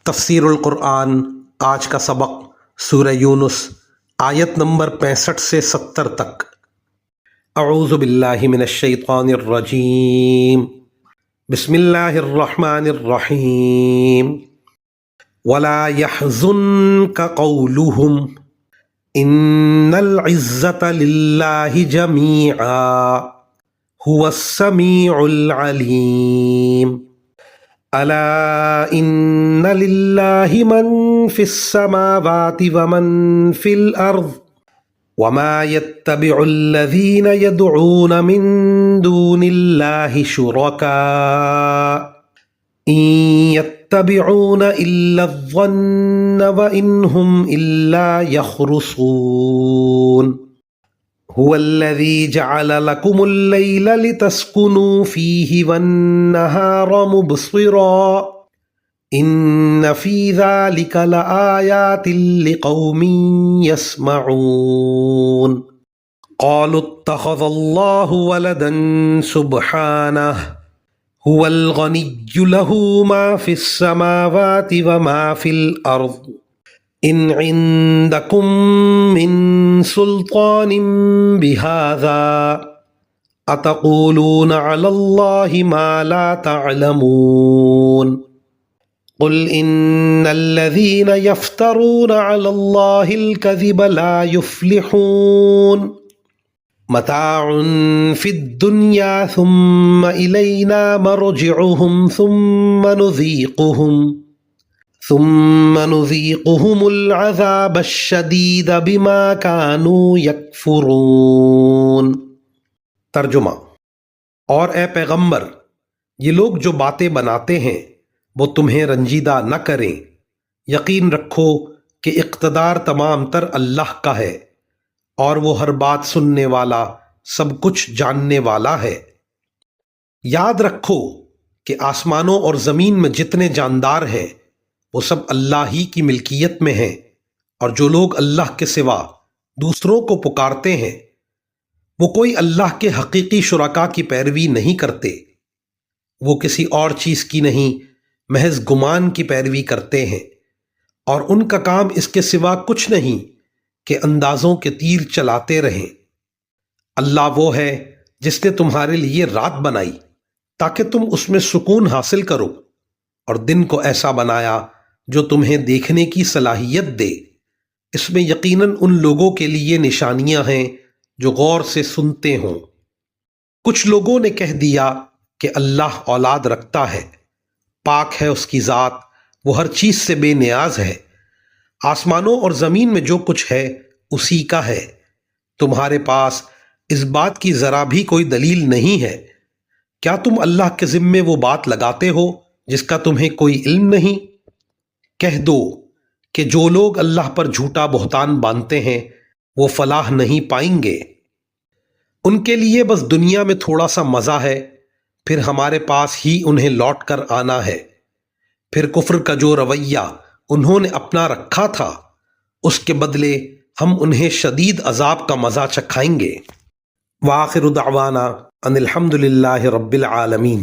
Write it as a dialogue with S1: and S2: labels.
S1: تفسیر القرآن آج کا سبق سورہ یونس آیت نمبر 65 سے 70 تک۔ اعوذ باللہ من الشیطان الرجیم، بسم اللہ الرحمن الرحیم۔ ولا يحزنك قولهم ان العزة للہ جميعا هو السمیع العلیم۔ الا ان للہ من فی السماوات ومن فی الارض وما يتبع الذین يدعون من دون اللہ شرکاء ان يتبعون الا الظن وان هم الا يخرصون۔ هو الذي جعل لكم الليل لتسكنوا فيه والنهار مبصرا إن في ذلك لآيات لقوم يسمعون۔ قالوا اتخذ الله ولدا سبحانه هو الغني له ما في السماوات وما في الأرض إن عندكم من سلطان بهذا أتقولون على الله ما لا تعلمون۔ قل إن الذين يفترون على الله الكذب لا يفلحون۔ متاع في الدنيا ثم إلينا مرجعهم ثم نذيقهم العذاب الشديد بما كانوا يكفرون۔ ترجمہ: اور اے پیغمبر، یہ لوگ جو باتیں بناتے ہیں وہ تمہیں رنجیدہ نہ کریں۔ یقین رکھو کہ اقتدار تمام تر اللہ کا ہے، اور وہ ہر بات سننے والا، سب کچھ جاننے والا ہے۔ یاد رکھو کہ آسمانوں اور زمین میں جتنے جاندار ہیں وہ سب اللہ ہی کی ملکیت میں ہیں، اور جو لوگ اللہ کے سوا دوسروں کو پکارتے ہیں وہ کوئی اللہ کے حقیقی شرکا کی پیروی نہیں کرتے، وہ کسی اور چیز کی نہیں، محض گمان کی پیروی کرتے ہیں، اور ان کا کام اس کے سوا کچھ نہیں کہ اندازوں کے تیر چلاتے رہیں۔ اللہ وہ ہے جس نے تمہارے لیے رات بنائی تاکہ تم اس میں سکون حاصل کرو، اور دن کو ایسا بنایا جو تمہیں دیکھنے کی صلاحیت دے۔ اس میں یقیناً ان لوگوں کے لیے نشانیاں ہیں جو غور سے سنتے ہوں۔ کچھ لوگوں نے کہہ دیا کہ اللہ اولاد رکھتا ہے، پاک ہے اس کی ذات، وہ ہر چیز سے بے نیاز ہے۔ آسمانوں اور زمین میں جو کچھ ہے اسی کا ہے۔ تمہارے پاس اس بات کی ذرا بھی کوئی دلیل نہیں ہے۔ کیا تم اللہ کے ذمے وہ بات لگاتے ہو جس کا تمہیں کوئی علم نہیں؟ کہہ دو کہ جو لوگ اللہ پر جھوٹا بہتان باندھتے ہیں وہ فلاح نہیں پائیں گے۔ ان کے لیے بس دنیا میں تھوڑا سا مزہ ہے، پھر ہمارے پاس ہی انہیں لوٹ کر آنا ہے۔ پھر کفر کا جو رویہ انہوں نے اپنا رکھا تھا اس کے بدلے ہم انہیں شدید عذاب کا مزہ چکھائیں گے۔ وآخر دعوانا ان الحمد للہ رب العالمین۔